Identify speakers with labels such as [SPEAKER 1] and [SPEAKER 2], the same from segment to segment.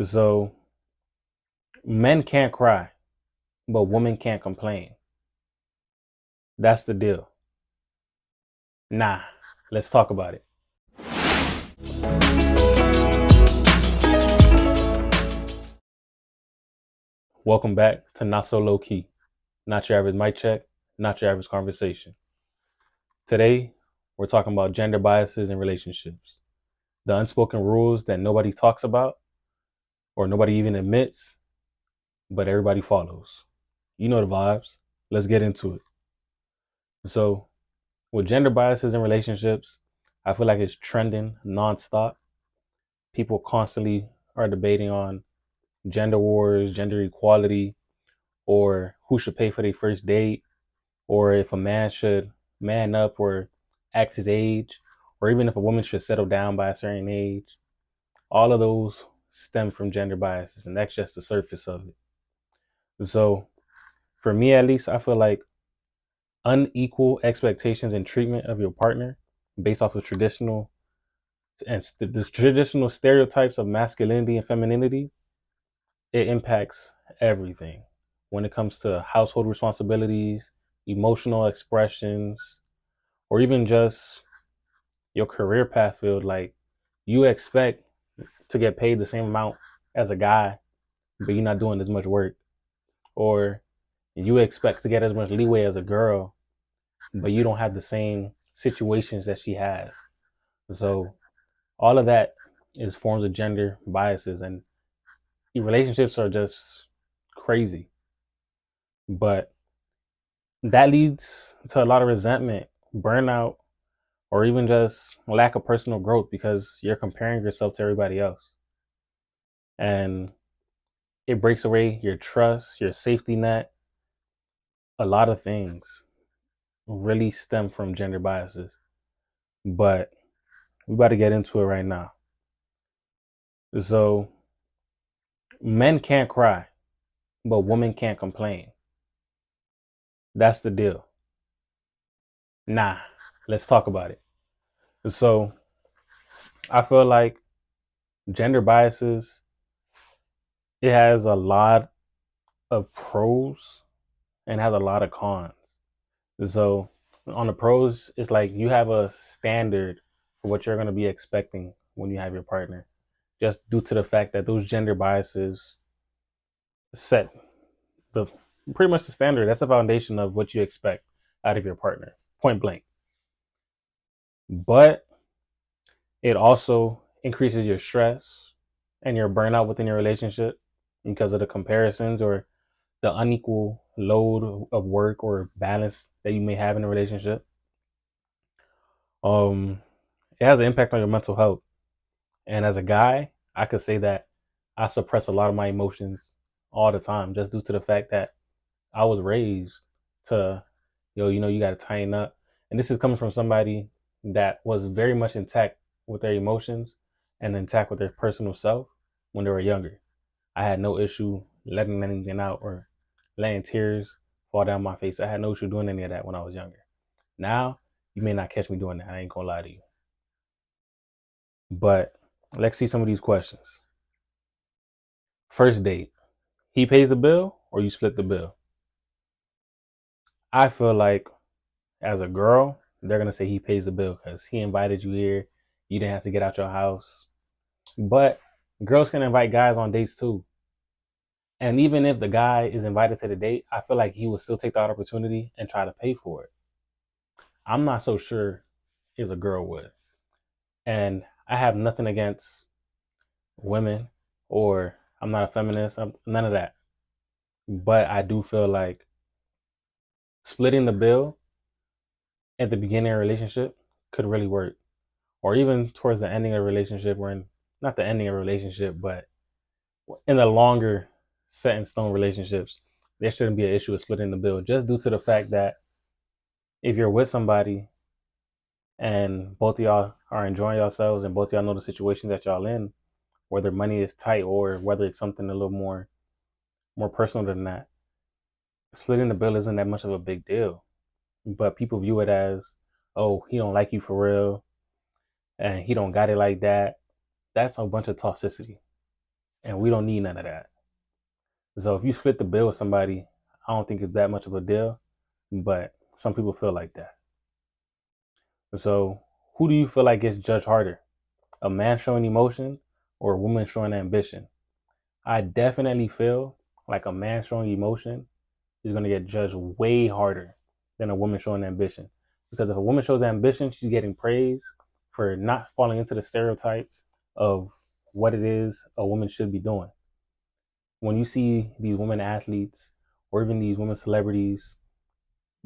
[SPEAKER 1] So men can't cry, but women can't complain. That's the deal. Nah, let's talk about it. Welcome back to Not So Lowkey. Not your average mic check, not your average conversation. Today, we're talking about gender biases in relationships, the unspoken rules that nobody talks about or nobody even admits, but everybody follows. You know the vibes. Let's get into it. So, with gender biases in relationships, I feel like it's trending nonstop. People constantly are debating on gender wars, gender equality, or who should pay for their first date, or if a man should man up or act his age, or even if a woman should settle down by a certain age. All of those stem from gender biases, and that's just the surface of it. So, for me at least, I feel like unequal expectations and treatment of your partner based off of the traditional stereotypes of masculinity and femininity, it impacts everything when it comes to household responsibilities, emotional expressions, or even just your career path field. Like, you expect to get paid the same amount as a guy, but you're not doing as much work. Or you expect to get as much leeway as a girl, but you don't have the same situations that she has. So all of that is forms of gender biases, and relationships are just crazy. But that leads to a lot of resentment, burnout, or even just lack of personal growth because you're comparing yourself to everybody else. And it breaks away your trust, your safety net. A lot of things really stem from gender biases. But we about to get into it right now. So men can't cry, but women can't complain. That's the deal. Nah, let's talk about it. So I feel like gender biases, it has a lot of pros and has a lot of cons. So on the pros, it's like you have a standard for what you're going to be expecting when you have your partner, just due to the fact that those gender biases set the pretty much the standard. That's the foundation of what you expect out of your partner, point blank. But it also increases your stress and your burnout within your relationship because of the comparisons or the unequal load of work or balance that you may have in a relationship. Um, it has an impact on your mental health. And as a guy, I could say that I suppress a lot of my emotions all the time just due to the fact that I was raised to, you got to tighten up. And this is coming from somebody that was very much intact with their emotions and intact with their personal self when they were younger. I had no issue letting anything out or letting tears fall down my face. I had no issue doing any of that when I was younger. Now, you may not catch me doing that. I ain't gonna lie to you. But let's see some of these questions. First date. He pays the bill or you split the bill? I feel like as a girl, they're gonna say he pays the bill because he invited you here. You didn't have to get out your house. But girls can invite guys on dates too. And even if the guy is invited to the date, I feel like he will still take the opportunity and try to pay for it. I'm not so sure if a girl would. And I have nothing against women or I'm not a feminist, none of that. But I do feel like splitting the bill at the beginning of a relationship could really work. Or even towards the ending of a relationship, or in not the ending of a relationship, but in the longer set in stone relationships, there shouldn't be an issue with splitting the bill just due to the fact that if you're with somebody and both of y'all are enjoying yourselves and both of y'all know the situation that y'all in, whether money is tight or whether it's something a little more personal than that, splitting the bill isn't that much of a big deal. But people view it as, oh, he don't like you for real and he don't got it like that. That's a bunch of toxicity. And we don't need none of that. So if you split the bill with somebody, I don't think it's that much of a deal. But some people feel like that. So who do you feel like gets judged harder? A man showing emotion or a woman showing ambition? I definitely feel like a man showing emotion is going to get judged way harder than a woman showing ambition. Because if a woman shows ambition, she's getting praise for not falling into the stereotype of what it is a woman should be doing. When you see these women athletes or even these women celebrities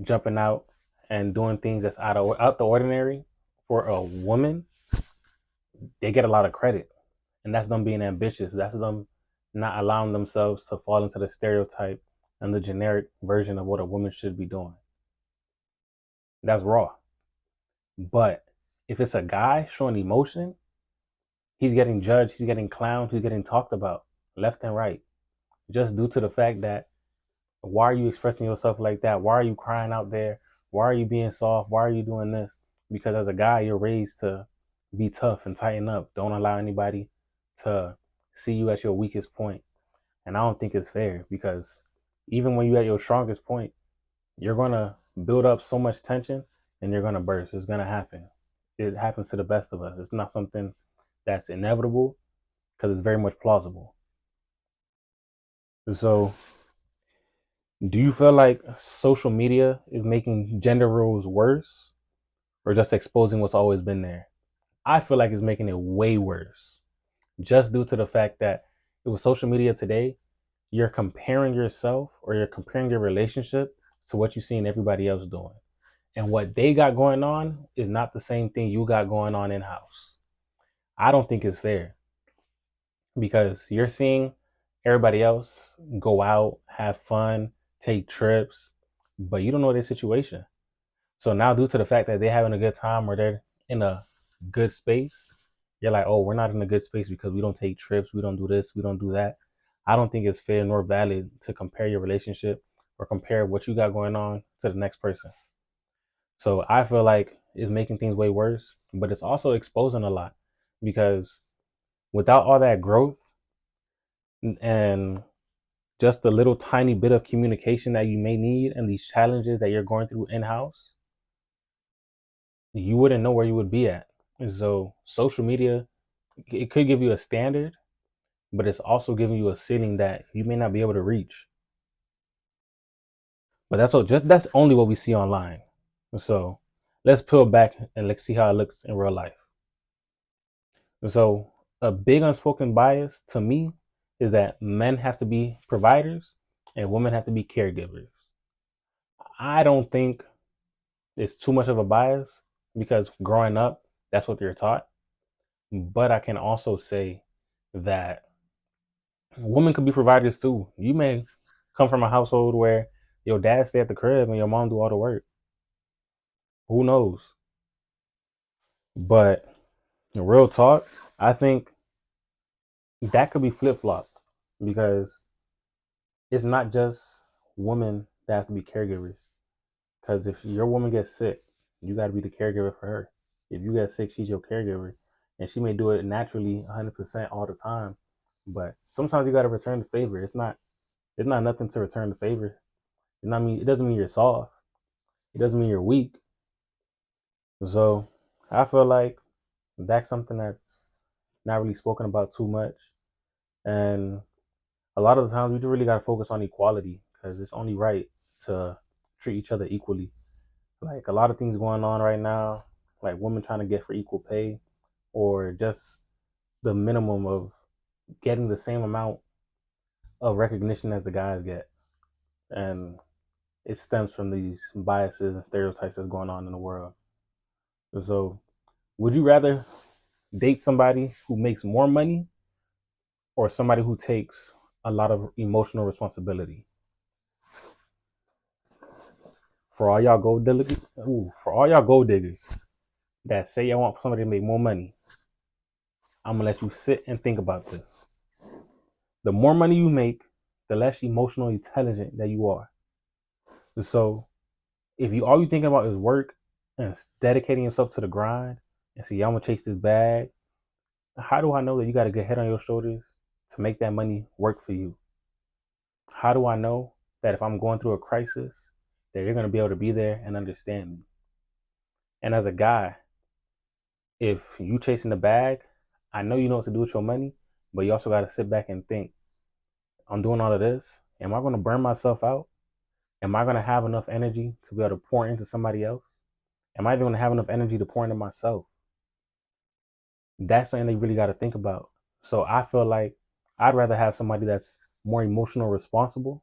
[SPEAKER 1] jumping out and doing things that's out the ordinary for a woman, they get a lot of credit. And that's them being ambitious. That's them not allowing themselves to fall into the stereotype and the generic version of what a woman should be doing. That's raw. But if it's a guy showing emotion, he's getting judged, he's getting clowned, he's getting talked about left and right. Just due to the fact that, why are you expressing yourself like that? Why are you crying out there? Why are you being soft? Why are you doing this? Because as a guy, you're raised to be tough and tighten up. Don't allow anybody to see you at your weakest point. And I don't think it's fair, because even when you're at your strongest point, you're going to build up so much tension and you're going to burst. It's going to happen. It happens to the best of us. It's not something that's inevitable, because it's very much plausible. So, do you feel like social media is making gender roles worse or just exposing what's always been there? I feel like it's making it way worse, just due to the fact that with social media today, you're comparing yourself or you're comparing your relationship to what you see in everybody else doing. And what they got going on is not the same thing you got going on in house. I don't think it's fair, because you're seeing everybody else go out, have fun, take trips, but you don't know their situation. So now, due to the fact that they're having a good time or they're in a good space, you're like, oh, we're not in a good space because we don't take trips, we don't do this, we don't do that. I don't think it's fair nor valid to compare your relationship or compare what you got going on to the next person. So I feel like it's making things way worse, but it's also exposing a lot, because without all that growth and just the little tiny bit of communication that you may need and these challenges that you're going through in house, you wouldn't know where you would be at. And so social media, it could give you a standard, but it's also giving you a ceiling that you may not be able to reach. But that's all, just that's only what we see online. So let's peel back and let's see how it looks in real life. So a big unspoken bias to me is that men have to be providers and women have to be caregivers. I don't think it's too much of a bias, because growing up, that's what they're taught. But I can also say that women could be providers too. You may come from a household where your dad stay at the crib and your mom do all the work. Who knows? But in real talk, I think that could be flip flopped, because it's not just women that have to be caregivers. Because if your woman gets sick, you got to be the caregiver for her. If you get sick, she's your caregiver, and she may do it naturally 100% all the time. But sometimes you got to return the favor. It's not nothing to return the favor. It doesn't mean you're soft. It doesn't mean you're weak. So I feel like that's something that's not really spoken about too much. And a lot of the times we just really got to focus on equality, because it's only right to treat each other equally. Like a lot of things going on right now, like women trying to get for equal pay, or just the minimum of getting the same amount of recognition as the guys get. And it stems from these biases and stereotypes that's going on in the world. And so, would you rather date somebody who makes more money or somebody who takes a lot of emotional responsibility? For all y'all gold diggers that say y'all want somebody to make more money, I'm gonna let you sit and think about this. The more money you make, the less emotionally intelligent that you are. And so, if you all you thinking about is work and dedicating yourself to the grind and say, "Yeah, I'm gonna chase this bag," how do I know that you got a good head on your shoulders to make that money work for you? How do I know that if I'm going through a crisis, that you're going to be able to be there and understand me? And as a guy, if you chasing the bag, I know you know what to do with your money, but you also got to sit back and think, I'm doing all of this. Am I going to burn myself out? Am I going to have enough energy to be able to pour into somebody else? Am I even going to have enough energy to pour into myself? That's something that you really got to think about. So I feel like I'd rather have somebody that's more emotional responsible,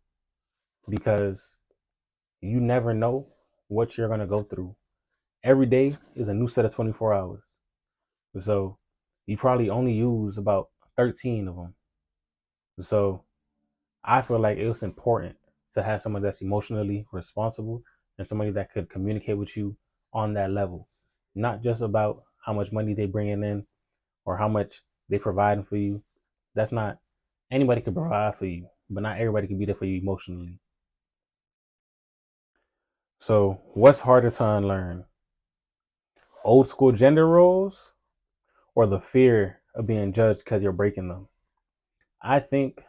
[SPEAKER 1] because you never know what you're going to go through. Every day is a new set of 24 hours. So you probably only use about 13 of them. So I feel like it was important to have someone that's emotionally responsible and somebody that could communicate with you on that level. Not just about how much money they bringing in or how much they providing for you. That's not, anybody could provide for you, but not everybody can be there for you emotionally. So what's harder to unlearn? Old school gender roles or the fear of being judged because you're breaking them? I think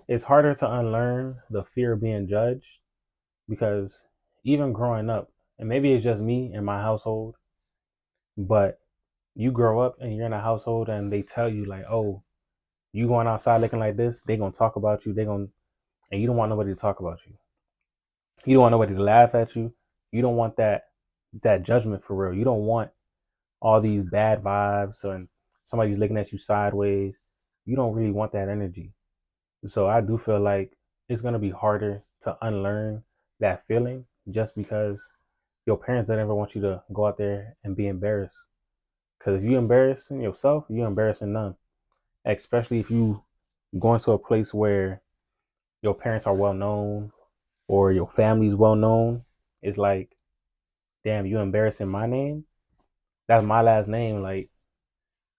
[SPEAKER 1] it's harder to unlearn the fear of being judged, because even growing up, and maybe it's just me in my household, but you grow up and you're in a household and they tell you like, oh, you going outside looking like this, they gonna talk about you, and you don't want nobody to talk about you. You don't want nobody to laugh at you. You don't want that judgment for real. You don't want all these bad vibes and somebody's looking at you sideways. You don't really want that energy. So I do feel like it's gonna be harder to unlearn that feeling, just because your parents don't ever want you to go out there and be embarrassed. Because if you embarrassing yourself, you embarrassing them. Especially if you going to a place where your parents are well known or your family's well known. It's like, damn, you embarrassing my name. That's my last name. Like,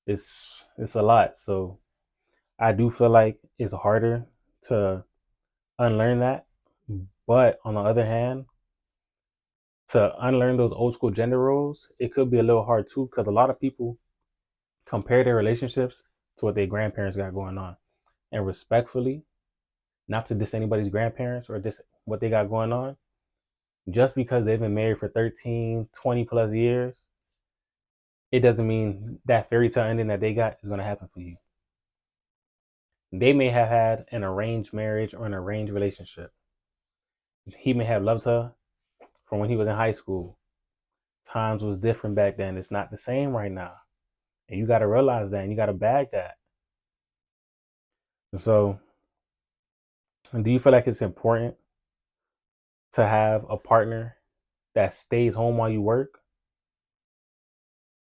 [SPEAKER 1] it's a lot. So I do feel like it's harder to unlearn that. But on the other hand, to unlearn those old school gender roles, it could be a little hard too, because a lot of people compare their relationships to what their grandparents got going on. And respectfully, not to diss anybody's grandparents or diss what they got going on, just because they've been married for 13, 20 plus years, it doesn't mean that fairy tale ending that they got is going to happen for you. They may have had an arranged marriage or an arranged relationship. He may have loved her from when he was in high school. Times was different back then. It's not the same right now. And you got to realize that, and you got to bag that. So, do you feel like it's important to have a partner that stays home while you work?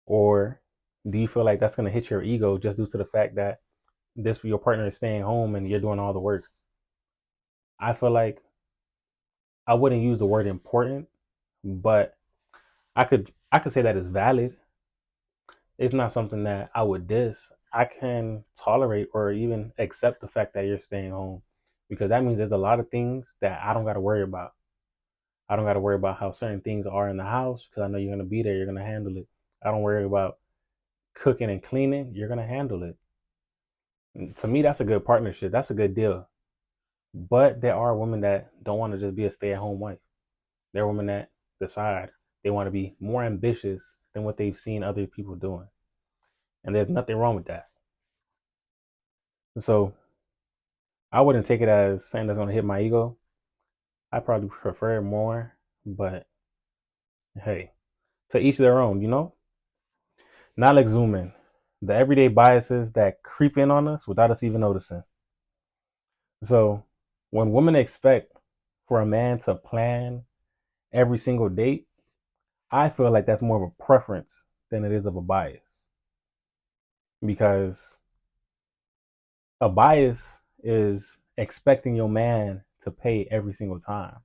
[SPEAKER 1] Or do you feel like that's going to hit your ego just due to the fact that this your partner is staying home and you're doing all the work? I feel like I wouldn't use the word important, but I could say that it's valid. It's not something that I would diss. I can tolerate or even accept the fact that you're staying home, because that means there's a lot of things that I don't got to worry about. I don't got to worry about how certain things are in the house, because I know you're going to be there. You're going to handle it. I don't worry about cooking and cleaning. You're going to handle it. And to me, that's a good partnership. That's a good deal. But there are women that don't want to just be a stay at home wife. There are women that decide they want to be more ambitious than what they've seen other people doing. And there's nothing wrong with that. So I wouldn't take it as something that's going to hit my ego. I probably prefer it more. But hey, to each their own, you know? Now let's zoom in. The everyday biases that creep in on us without us even noticing. So when women expect for a man to plan every single date, I feel like that's more of a preference than it is of a bias. Because a bias is expecting your man to pay every single time.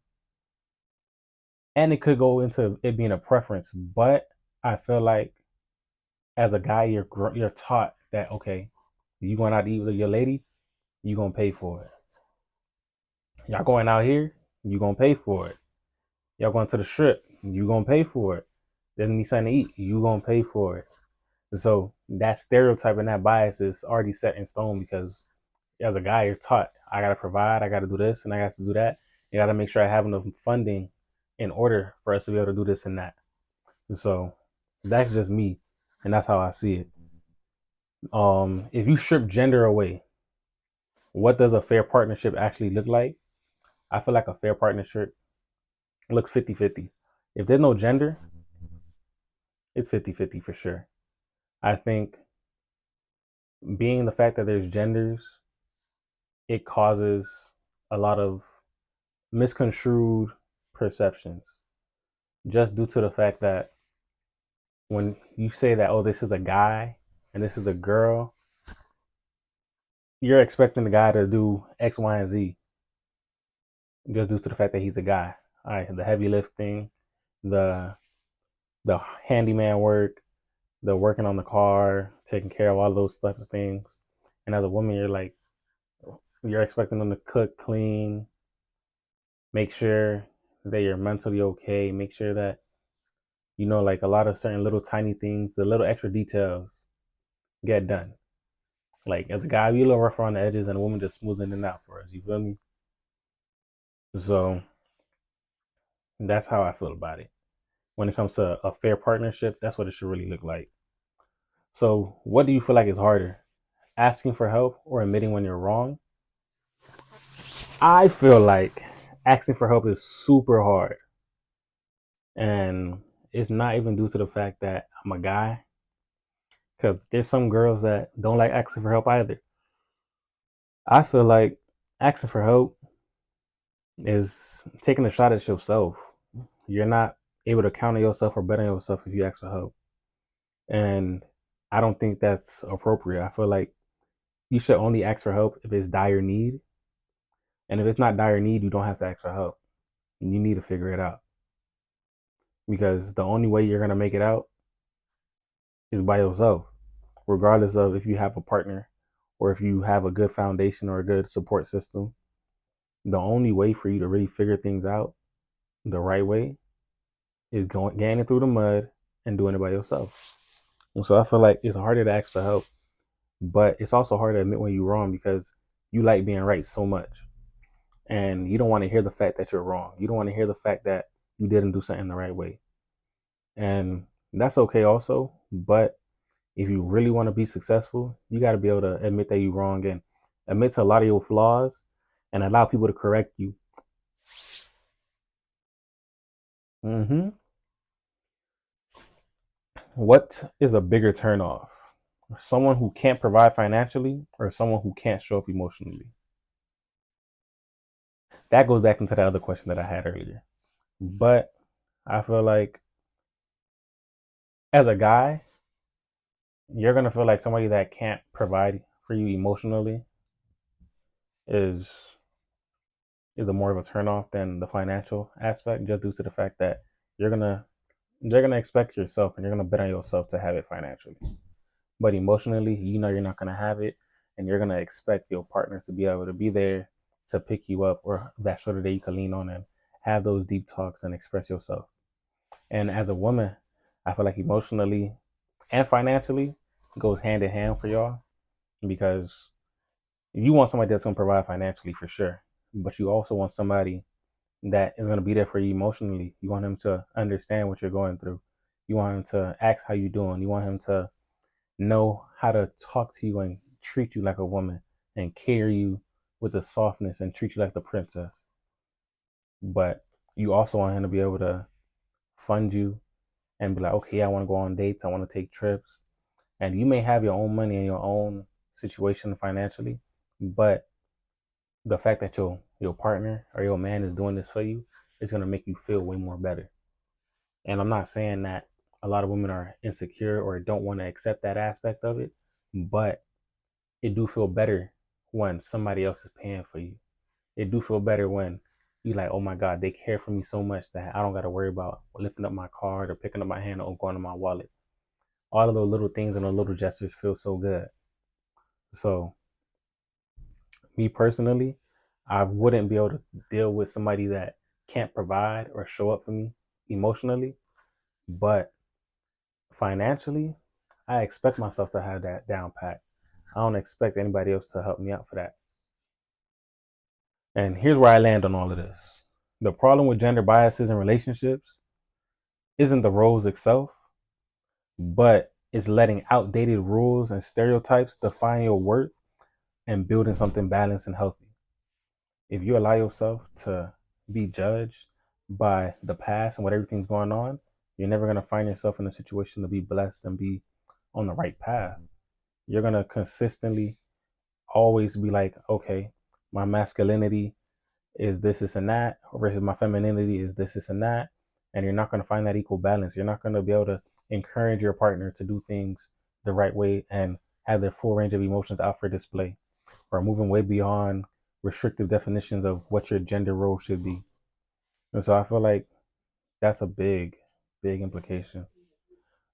[SPEAKER 1] And it could go into it being a preference, but I feel like as a guy, you're taught that, okay, you going out to eat with your lady, you gonna pay for it. Y'all going out here, you gonna pay for it. Y'all going to the strip, you gonna pay for it. There's need something to eat, you gonna pay for it. So that stereotype and that bias is already set in stone because as a guy, you're taught I gotta provide, I gotta do this, and I got to do that. You gotta make sure I have enough funding in order for us to be able to do this and that. So that's just me, and that's how I see it. If you strip gender away, what does a fair partnership actually look like? I feel like a fair partnership looks 50-50. If there's no gender, it's 50-50 for sure. I think being the fact that there's genders, it causes a lot of misconstrued perceptions just due to the fact that when you say that, oh, this is a guy and this is a girl, you're expecting the guy to do X, Y, and Z just due to the fact that he's a guy. All right, the heavy lifting, the the handyman work, the working on the car, taking care of all those types of things. And as a woman, you're expecting them to cook, clean, make sure that you're mentally okay, make sure that like a lot of certain little tiny things, the little extra details get done. Like as a guy, we a little rougher on the edges, and a woman just smoothing it out for us. You feel me? So that's how I feel about it. When it comes to a fair partnership, that's what it should really look like. So, what do you feel like is harder, asking for help or admitting when you're wrong? I feel like asking for help is super hard, and it's not even due to the fact that I'm a guy, because there's some girls that don't like asking for help either. I feel like asking for help is taking a shot at yourself. You're not able to counter yourself or bet on yourself if you ask for help. And I don't think that's appropriate. I feel like you should only ask for help if it's dire need. And if it's not dire need, you don't have to ask for help. You need to figure it out. Because the only way you're going to make it out is by yourself, regardless of if you have a partner or if you have a good foundation or a good support system. The only way for you to really figure things out the right way is getting it through the mud and doing it by yourself. And so I feel like it's harder to ask for help, but it's also hard to admit when you're wrong because you like being right so much. And you don't want to hear the fact that you're wrong. You don't want to hear the fact that you didn't do something the right way. And that's okay also. But if you really want to be successful, you got to be able to admit that you're wrong and admit to a lot of your flaws and allow people to correct you. hmm What is a bigger turnoff? Someone who can't provide financially or someone who can't show up emotionally? That goes back into the other question that I had earlier. But I feel like as a guy, you're gonna feel like somebody that can't provide for you emotionally is is a more of a turnoff than the financial aspect, just due to the fact that you're gonna they're gonna expect yourself and you're gonna bet on yourself to have it financially. But emotionally, you're not gonna have it, and you're gonna expect your partner to be able to be there to pick you up or that shoulder that you can lean on and have those deep talks and express yourself. And as a woman, I feel like emotionally and financially goes hand in hand for y'all because you want somebody that's going to provide financially for sure, but you also want somebody that is going to be there for you emotionally. You want him to understand what you're going through. You want him to ask how you're doing. You want him to know how to talk to you and treat you like a woman and carry you with the softness and treat you like the princess. But you also want him to be able to fund you and be like, okay, I want to go on dates. I want to take trips. And you may have your own money and your own situation financially, but the fact that your partner or your man is doing this for you is going to make you feel way more better. And I'm not saying that a lot of women are insecure or don't want to accept that aspect of it, but it do feel better when somebody else is paying for you. It do feel better when you like, oh my God, they care for me so much that I don't got to worry about lifting up my card or picking up my hand or going to my wallet. All of those little things and those little gestures feel so good. So me personally, I wouldn't be able to deal with somebody that can't provide or show up for me emotionally, but financially, I expect myself to have that down pat. I don't expect anybody else to help me out for that. And here's where I land on all of this. The problem with gender biases in relationships isn't the roles itself, but it's letting outdated rules and stereotypes define your worth and building something balanced and healthy. If you allow yourself to be judged by the past and what everything's going on, you're never going to find yourself in a situation to be blessed and be on the right path. You're going to consistently always be like, okay, my masculinity is this, and that, versus my femininity is this, and that. And you're not going to find that equal balance. You're not going to be able to encourage your partner to do things the right way and have their full range of emotions out for display, or moving way beyond restrictive definitions of what your gender role should be. And so I feel like that's a big, big implication.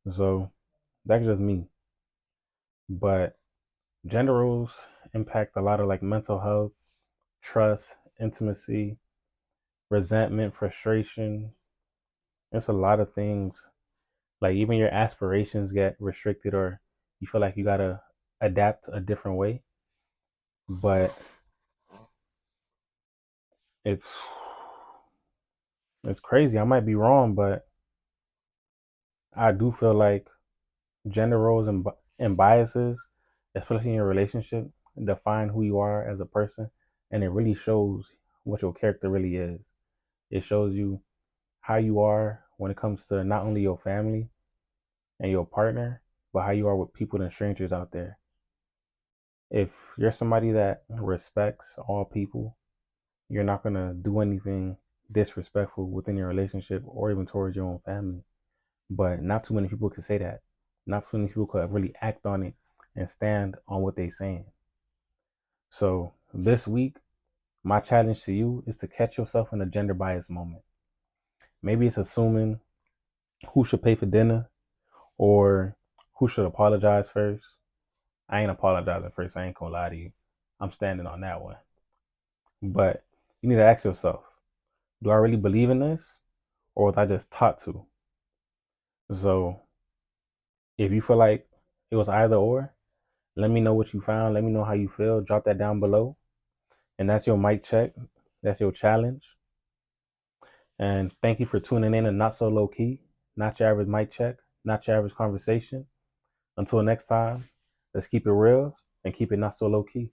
[SPEAKER 1] So that's just me. But gender roles impact a lot of like mental health, trust, intimacy, resentment, frustration. There's a lot of things. Like even your aspirations get restricted, or you feel like you gotta adapt a different way. But it's it's crazy. I might be wrong, but I do feel like gender roles and biases, especially in your relationship, define who you are as a person, and it really shows what your character really is. It shows you how you are when it comes to not only your family and your partner, but how you are with people and strangers out there. If you're somebody that respects all people, you're not gonna do anything disrespectful within your relationship or even towards your own family. But not too many people can say that. Not too many people could really act on it and stand on what they're saying. So this week, my challenge to you is to catch yourself in a gender bias moment. Maybe it's assuming who should pay for dinner or who should apologize first. I ain't apologizing first. I ain't gonna lie to you. I'm standing on that one. But you need to ask yourself, do I really believe in this, or was I just taught to? So if you feel like it was either or, let me know what you found. Let me know how you feel. Drop that down below. And that's your mic check. That's your challenge. And thank you for tuning in to Not So Lowkey, not your average mic check, not your average conversation. Until next time, let's keep it real and keep it not so low key.